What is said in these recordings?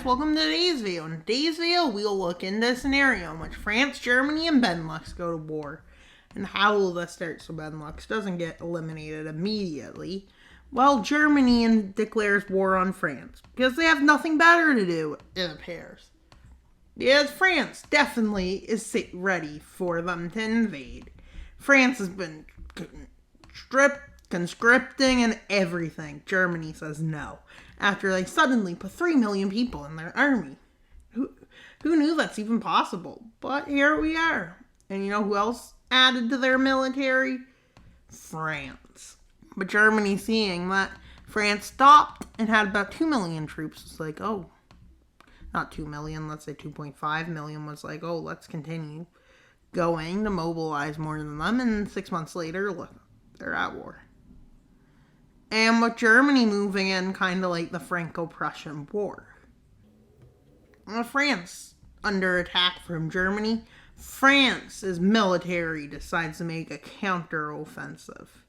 welcome to today's video. In today's video, we'll look into a scenario in which France, Germany, and Benelux go to war. And how will this start so Benelux doesn't get eliminated immediately? Well, Germany declares war on France, because they have nothing better to do, it appears. Because France definitely is ready for them to invade. France has been conscripting and everything. Germany says no, after they suddenly put 3 million people in their army. Who knew that's even possible? But here we are. And you know who else added to their military? France. But Germany, seeing that France stopped and had about 2 million troops, was like, oh, not 2 million, let's say 2.5 million, was like, oh, let's continue going to mobilize more than them. And 6 months later, look, they're at war. And with Germany moving in kind of like the Franco-Prussian War. With France under attack from Germany, France's military decides to make a counter-offensive.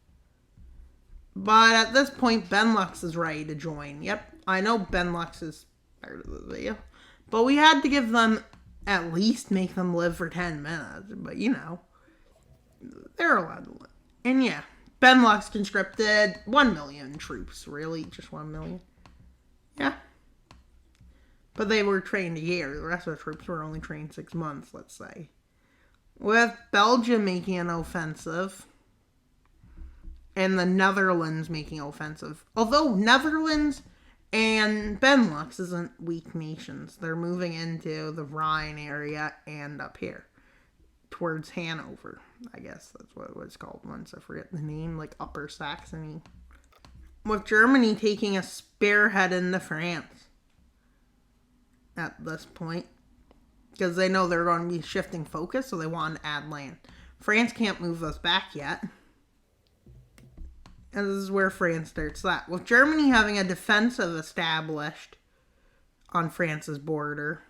But at this point, Benelux is ready to join. Yep, I know Benelux is part of the video. But we had to give them, at least make them live for 10 minutes. But you know, they're allowed to live. And yeah, Benelux conscripted 1 million troops. Really? Just 1 million? Yeah. But they were trained a year. The rest of the troops were only trained 6 months, let's say. With Belgium making an offensive, and the Netherlands making an offensive. Although Netherlands and Benelux isn't weak nations. They're moving into the Rhine area and up here towards Hanover. I guess that's what it was called once. I forget the name, like Upper Saxony. With Germany taking a spearhead into France at this point, because they know they're going to be shifting focus, so they want to add land. France can't move us back yet. And this is where France starts that. With Germany having a defensive established on France's border,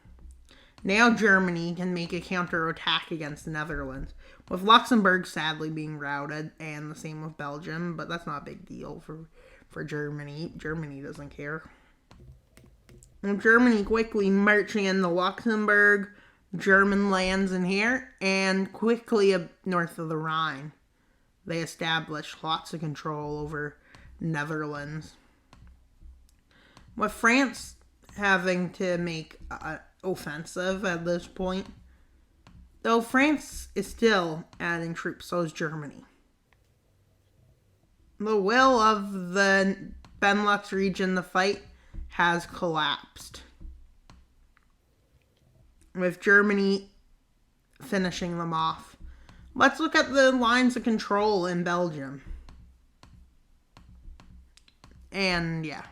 now Germany can make a counterattack against the Netherlands. With Luxembourg sadly being routed, and the same with Belgium, but that's not a big deal for Germany. Germany doesn't care. And Germany quickly marching into Luxembourg, German lands in here, and quickly up north of the Rhine. They established lots of control over Netherlands. With France having to make an offensive at this point, though France is still adding troops, so is Germany. The will of the Benelux region to fight has collapsed, with Germany finishing them off. Let's look at the lines of control in Belgium. And yeah,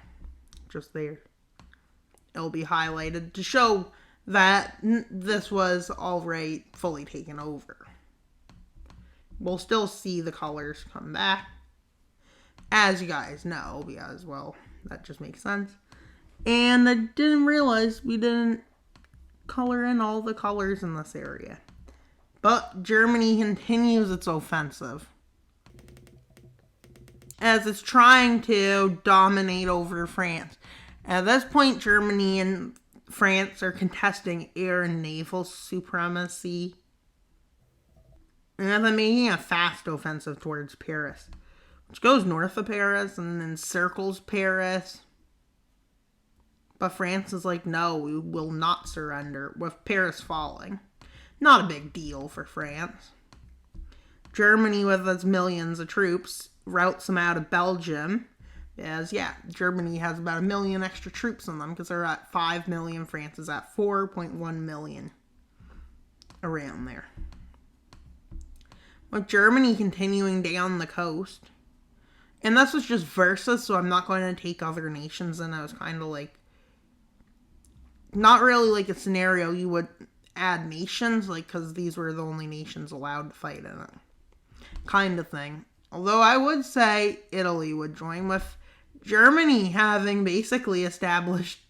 just there. It'll be highlighted to show that this was already fully taken over. We'll still see the colors come back, as you guys know, because, well, that just makes sense. And I didn't realize we didn't color in all the colors in this area. But Germany continues its offensive, as it's trying to dominate over France. At this point, Germany and France are contesting air and naval supremacy, and they're making a fast offensive towards Paris, which goes north of Paris and then circles Paris. But France is like, no, we will not surrender, with Paris falling. Not a big deal for France. Germany, with its millions of troops, routes them out of Belgium. As, yeah, Germany has about 1 million extra troops in them, because they're at 5 million. France is at 4.1 million. Around there. With Germany continuing down the coast. And this was just versus, so I'm not going to take other nations in. I was kind of like, not really like a scenario you would add nations, like, because these were the only nations allowed to fight in it, kind of thing. Although I would say Italy would join, with Germany having basically established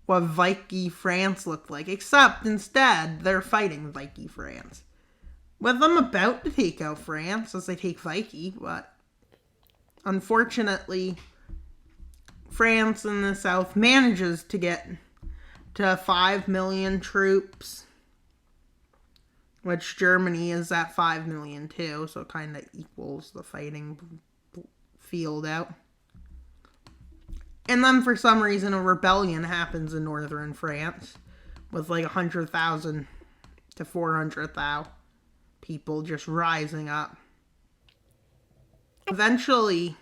what Vichy France looked like, except instead they're fighting Vichy France, with them about to take out France as they take Vichy. But unfortunately, France in the south manages to get to 5 million troops, which Germany is at 5 million too, so it kind of equals the fighting field out. And then for some reason a rebellion happens in northern France with like 100,000 to 400,000 people just rising up. Eventually,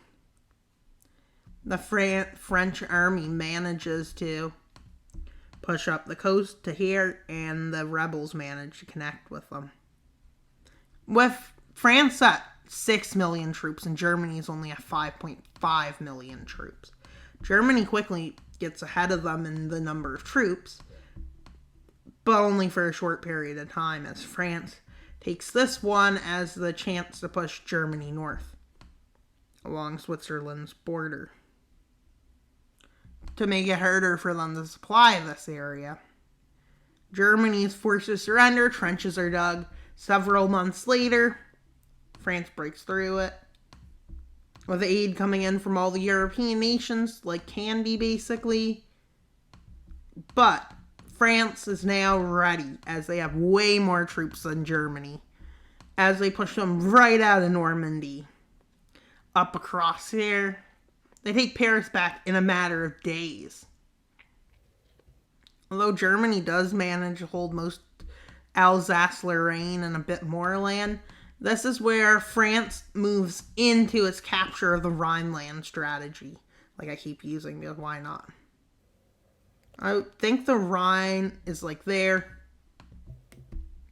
the French army manages to push up the coast to here, and the rebels manage to connect with them. With France at 6 million troops, and Germany is only at 5.5 million troops. Germany quickly gets ahead of them in the number of troops, but only for a short period of time, as France takes this one as the chance to push Germany north along Switzerland's border to make it harder for them to supply this area. Germany's forces surrender, trenches are dug. Several months later, France breaks through it, with aid coming in from all the European nations, like candy basically. But France is now ready, as they have way more troops than Germany, as they push them right out of Normandy, up across here. They take Paris back in a matter of days. Although Germany does manage to hold most Alsace-Lorraine and a bit more land, this is where France moves into its capture of the Rhineland strategy. Like I keep using, because why not? I think the Rhine is like there.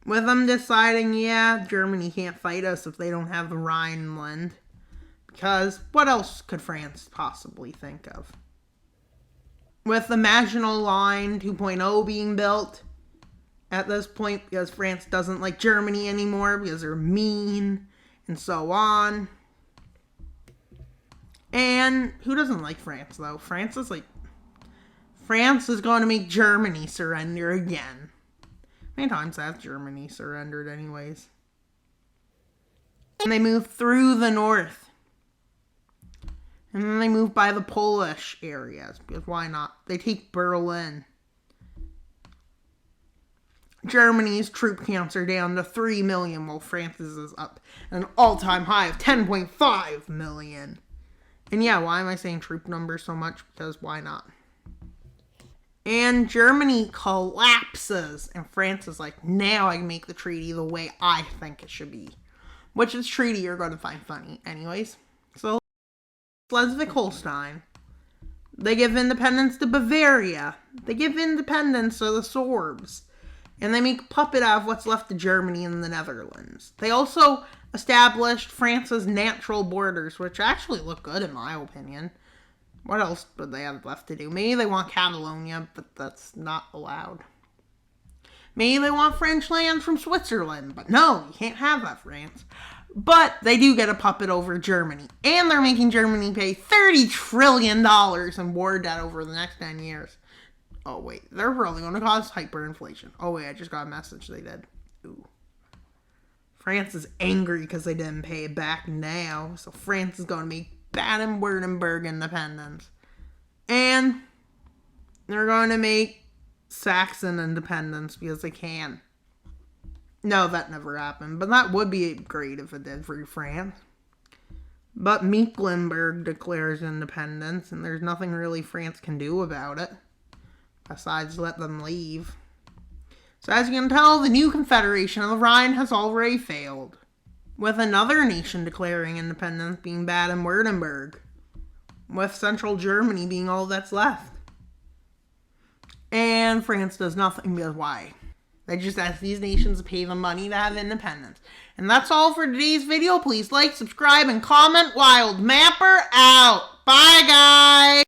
With them deciding, yeah, Germany can't fight us if they don't have the Rhineland. Because what else could France possibly think of? With the Maginot Line 2.0 being built at this point, because France doesn't like Germany anymore because they're mean and so on. And who doesn't like France though? France is going to make Germany surrender again. How many times has Germany surrendered anyways? And they move through the north. And then they move by the Polish areas, because why not? They take Berlin. Germany's troop counts are down to 3 million, while France's is up an all-time high of 10.5 million. And yeah, why am I saying troop numbers so much? Because why not? And Germany collapses, and France is like, now I can make the treaty the way I think it should be. Which is treaty you're going to find funny. Anyways, so Schleswig-Holstein. They give independence to Bavaria. They give independence to the Sorbs. And they make a puppet out of what's left of Germany and the Netherlands. They also established France's natural borders, which actually look good in my opinion. What else would they have left to do? Maybe they want Catalonia, but that's not allowed. Maybe they want French land from Switzerland, but no, you can't have that, France. But they do get a puppet over Germany. And they're making Germany pay $30 trillion in war debt over the next 10 years. Oh, wait. They're probably going to cause hyperinflation. Oh, wait. I just got a message they did. Ooh. France is angry because they didn't pay it back now. So France is going to make Baden-Württemberg independence. And they're going to make Saxon independence because they can. No, that never happened. But that would be great if it did for France. But Mecklenburg declares independence, and there's nothing really France can do about it, besides let them leave. So as you can tell, the new Confederation of the Rhine has already failed, with another nation declaring independence being Baden-Württemberg, with central Germany being all that's left. And France does nothing because why? They just ask these nations to pay them money to have independence. And that's all for today's video. Please like, subscribe, and comment. Wild Mapper out. Bye, guys.